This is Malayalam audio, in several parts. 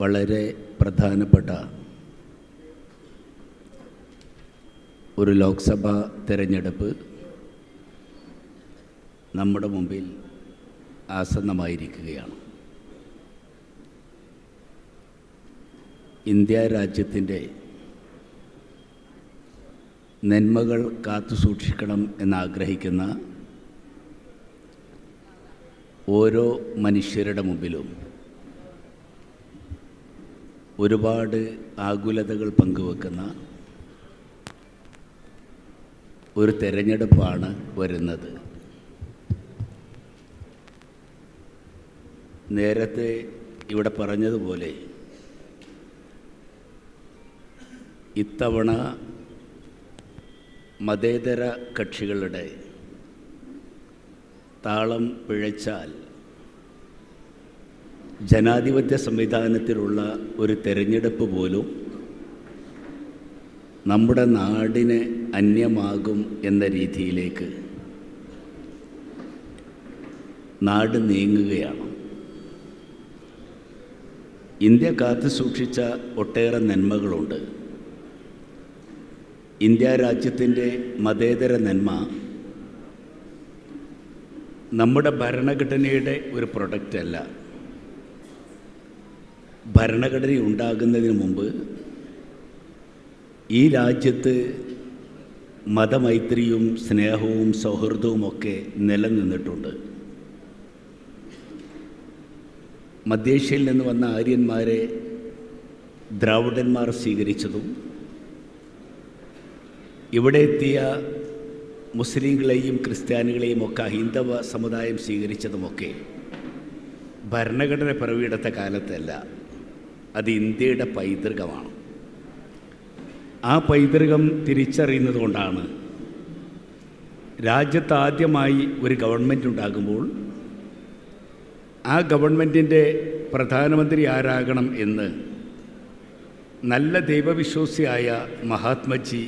വളരെ പ്രധാനപ്പെട്ട ഒരു ലോക്സഭാ തിരഞ്ഞെടുപ്പ് നമ്മുടെ മുമ്പിൽ ആസന്നമായിരിക്കുകയാണ്. ഇന്ത്യ രാജ്യത്തിൻ്റെ നന്മകൾ കാത്തുസൂക്ഷിക്കണം എന്നാഗ്രഹിക്കുന്ന ഓരോ മനുഷ്യരുടെ മുമ്പിലും ഒരുപാട് ആകുലതകൾ പങ്കുവെക്കുന്ന ഒരു തെരഞ്ഞെടുപ്പാണ് വരുന്നത്. നേരത്തെ ഇവിടെ പറഞ്ഞതുപോലെ ഇത്തവണ മതേതര കക്ഷികളുടെ താളം പിഴച്ചാൽ ജനാധിപത്യ സംവിധാനത്തിലുള്ള ഒരു തെരഞ്ഞെടുപ്പ് പോലും നമ്മുടെ നാടിന് അന്യമാകും എന്ന രീതിയിലേക്ക് നാട് നീങ്ങുകയാണ്. ഇന്ത്യ കാത്തു സൂക്ഷിച്ച ഒട്ടേറെ നന്മകളുണ്ട്. ഇന്ത്യ രാജ്യത്തിൻ്റെ മതേതര നന്മ നമ്മുടെ ഭരണഘടനയുടെ ഒരു പ്രൊഡക്റ്റ് അല്ല. ഭരണഘടന ഉണ്ടാകുന്നതിന് മുമ്പ് ഈ രാജ്യത്ത് മതമൈത്രിയും സ്നേഹവും സൗഹൃദവുമൊക്കെ നിലനിന്നിട്ടുണ്ട്. മധ്യേഷ്യയിൽ നിന്ന് വന്ന ആര്യന്മാരെ ദ്രാവിഡന്മാർ സ്വീകരിച്ചതും ഇവിടെ എത്തിയ മുസ്ലിങ്ങളെയും ക്രിസ്ത്യാനികളെയും ഒക്കെ ഹൈന്ദവ സമുദായം സ്വീകരിച്ചതുമൊക്കെ ഭരണഘടന പിറവിയെടുത്ത കാലത്തല്ല, അത് ഇന്ത്യയുടെ പൈതൃകമാണ്. ആ പൈതൃകം തിരിച്ചറിയുന്നത് കൊണ്ടാണ് രാജ്യത്ത് ആദ്യമായി ഒരു ഗവൺമെൻറ് ഉണ്ടാകുമ്പോൾ ആ ഗവൺമെൻറ്റിൻ്റെ പ്രധാനമന്ത്രി ആരാകണം എന്ന് നല്ല ദൈവവിശ്വാസിയായ മഹാത്മജി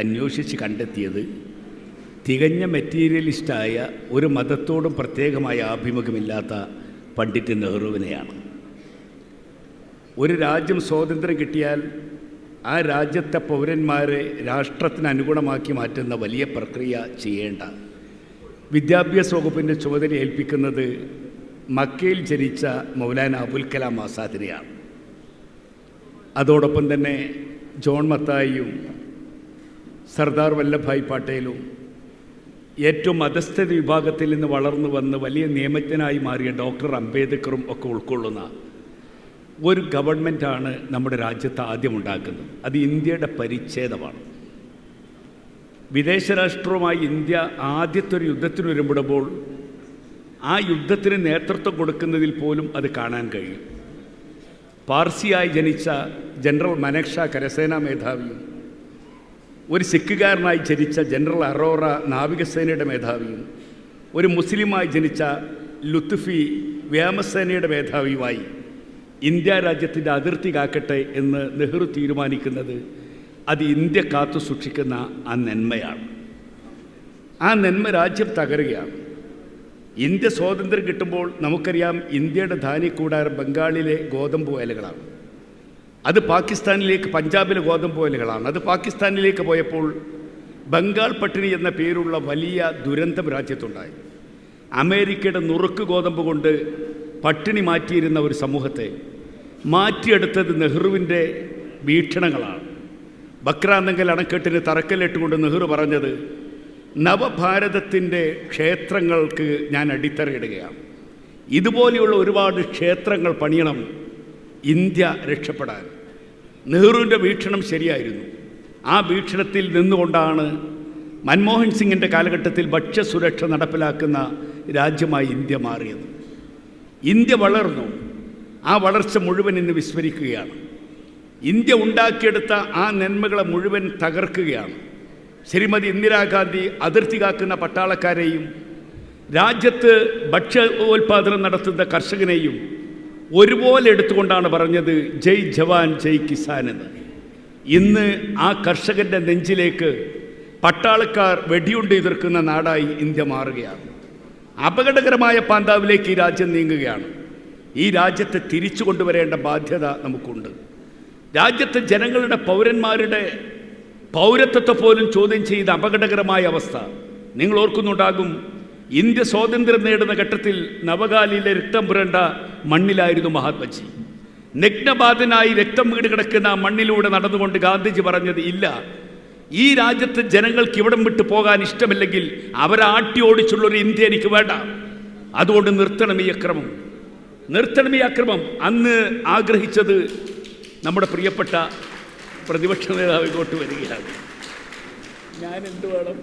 അന്വേഷിച്ച് കണ്ടെത്തിയത് തികഞ്ഞ മെറ്റീരിയലിസ്റ്റായ ഒരു മതത്തോടും പ്രത്യേകമായ ആഭിമുഖ്യമില്ലാത്ത പണ്ഡിറ്റ് നെഹ്റുവിനെയാണ്. ഒരു രാജ്യം സ്വാതന്ത്ര്യം കിട്ടിയാൽ ആ രാജ്യത്തെ പൗരന്മാരെ രാഷ്ട്രത്തിന് അനുഗുണമാക്കി മാറ്റുന്ന വലിയ പ്രക്രിയ ചെയ്യേണ്ട വിദ്യാഭ്യാസ വകുപ്പിൻ്റെ ചുമതല ഏൽപ്പിക്കുന്നത് മക്കയിൽ ജനിച്ച മൗലാന അബുൽ കലാം ആസാദിനെയാണ്. അതോടൊപ്പം തന്നെ ജോൺ മത്തായിയും സർദാർ വല്ലഭായ് പട്ടേലും ഏറ്റവും അധസ്ഥിത വിഭാഗത്തിൽ നിന്ന് വളർന്നു വന്ന് വലിയ നിയമജ്ഞനായി മാറിയ ഡോക്ടർ അംബേദ്കറും ഒക്കെ ഉൾക്കൊള്ളുന്ന ഒരു ഗവൺമെൻറ്റാണ് നമ്മുടെ രാജ്യത്ത് ആദ്യം ഉണ്ടാക്കുന്നത്. അത് ഇന്ത്യയുടെ പരിച്ഛേദമാണ്. വിദേശ രാഷ്ട്രവുമായി ഇന്ത്യ ആദ്യത്തെ ഒരു യുദ്ധത്തിന് ഒരുമ്പെടുമ്പോൾ ആ യുദ്ധത്തിന് നേതൃത്വം കൊടുക്കുന്നതിൽ പോലും അത് കാണാൻ കഴിയും. പാർസിയായി ജനിച്ച ജനറൽ മനേക്ഷ കരസേനാ മേധാവിയും ഒരു സിഖുകാരനായി ജനിച്ച ജനറൽ അറോറ നാവികസേനയുടെ മേധാവിയും ഒരു മുസ്ലിമായി ജനിച്ച ലുത്ഫി വ്യോമസേനയുടെ മേധാവിയുമായി ഇന്ത്യ രാജ്യത്തിൻ്റെ അതിർത്തി കാക്കട്ടെ എന്ന് നെഹ്റു തീരുമാനിക്കുന്നത് അത് ഇന്ത്യ കാത്തു സൂക്ഷിക്കുന്ന ആ നന്മയാണ്. ആ നന്മ രാജ്യം തകരുകയാണ്. ഇന്ത്യ സ്വാതന്ത്ര്യം കിട്ടുമ്പോൾ നമുക്കറിയാം ഇന്ത്യയുടെ ധാന്യക്കൂടാരം ബംഗാളിലെ ഗോതമ്പ് വയലുകളാണ്. അത് പാകിസ്ഥാനിലേക്ക് പഞ്ചാബിലെ ഗോതമ്പ് വയലുകളാണ്. അത് പാകിസ്ഥാനിലേക്ക് പോയപ്പോൾ ബംഗാൾ പട്ടിണി എന്ന പേരുള്ള വലിയ ദുരന്തം രാജ്യത്തുണ്ടായി. അമേരിക്കയുടെ നുറുക്ക് ഗോതമ്പ് കൊണ്ട് പട്ടിണി മാറ്റിയിരുന്ന ഒരു സമൂഹത്തെ മാറ്റിയെടുത്തത് നെഹ്റുവിൻ്റെ വീക്ഷണങ്ങളാണ്. ബക്രാന്തങ്കൽ അണക്കെട്ടിന് തറക്കല്ലിട്ടുകൊണ്ട് നെഹ്റു പറഞ്ഞത് നവഭാരതത്തിൻ്റെ ക്ഷേത്രങ്ങൾക്ക് ഞാൻ അടിത്തറയിടുകയാണ്. ഇതുപോലെയുള്ള ഒരുപാട് ക്ഷേത്രങ്ങൾ പണിയണം ഇന്ത്യ രക്ഷപ്പെടാൻ. നെഹ്റുവിൻ്റെ വീക്ഷണം ശരിയായിരുന്നു. ആ വീക്ഷണത്തിൽ നിന്നുകൊണ്ടാണ് മൻമോഹൻ സിംഗിൻ്റെ കാലഘട്ടത്തിൽ ഭക്ഷ്യസുരക്ഷ നടപ്പിലാക്കുന്ന രാജ്യമായി ഇന്ത്യ മാറിയത്. ഇന്ത്യ വളർന്നു. ആ വളർച്ച മുഴുവൻ ഇന്ന് വിസ്മരിക്കുകയാണ്. ഇന്ത്യ ഉണ്ടാക്കിയെടുത്ത ആ നന്മകളെ മുഴുവൻ തകർക്കുകയാണ്. ശ്രീമതി ഇന്ദിരാഗാന്ധി അതിർത്തി കാക്കുന്ന പട്ടാളക്കാരെയും രാജ്യത്ത് ഭക്ഷ്യോൽപാദനം നടത്തുന്ന കർഷകനെയും ഒരുപോലെ എടുത്തുകൊണ്ടാണ് പറഞ്ഞത് ജയ് ജവാൻ ജയ് കിസാൻ എന്ന്. ഇന്ന് ആ കർഷകൻ്റെ നെഞ്ചിലേക്ക് പട്ടാളക്കാർ വെടിയുണ്ട് എതിർക്കുന്ന നാടായി ഇന്ത്യ മാറുകയാണ്. അപകടകരമായ പാന്താവിലേക്ക് ഈ രാജ്യം നീങ്ങുകയാണ്. ഈ രാജ്യത്തെ തിരിച്ചു കൊണ്ടുവരേണ്ട ബാധ്യത നമുക്കുണ്ട്. രാജ്യത്തെ ജനങ്ങളുടെ പൗരന്മാരുടെ പൗരത്വത്തെ പോലും ചോദ്യം ചെയ്ത അപകടകരമായ അവസ്ഥ നിങ്ങൾ ഓർക്കുന്നുണ്ടാകും. ഇന്ത്യ സ്വാതന്ത്ര്യം നേടുന്ന ഘട്ടത്തിൽ നവഗാലിയിലെ രക്തം പുരണ്ട മണ്ണിലായിരുന്നു മഹാത്മജി. നഗ്നബാധനായി രക്തം വീട് കിടക്കുന്ന ആ മണ്ണിലൂടെ നടന്നുകൊണ്ട് ഗാന്ധിജി പറഞ്ഞത്, ഇല്ല, ഈ രാജ്യത്ത് ജനങ്ങൾക്ക് ഇവിടം വിട്ടു പോകാൻ ഇഷ്ടമില്ലെങ്കിൽ അവരെ ആട്ടി ഓടിച്ചുള്ളൊരു ഇന്ത്യ എനിക്ക് വേണ്ട. അതുകൊണ്ട് നിർത്തണം ഈ അക്രമം, നിർത്തണം ഈ അക്രമം. അന്ന് ആഗ്രഹിച്ചത് നമ്മുടെ പ്രിയപ്പെട്ട പ്രതിപക്ഷ നേതാവ് ഇങ്ങോട്ട് വരികയാണ്. ഞാൻ എന്ത് വേണം?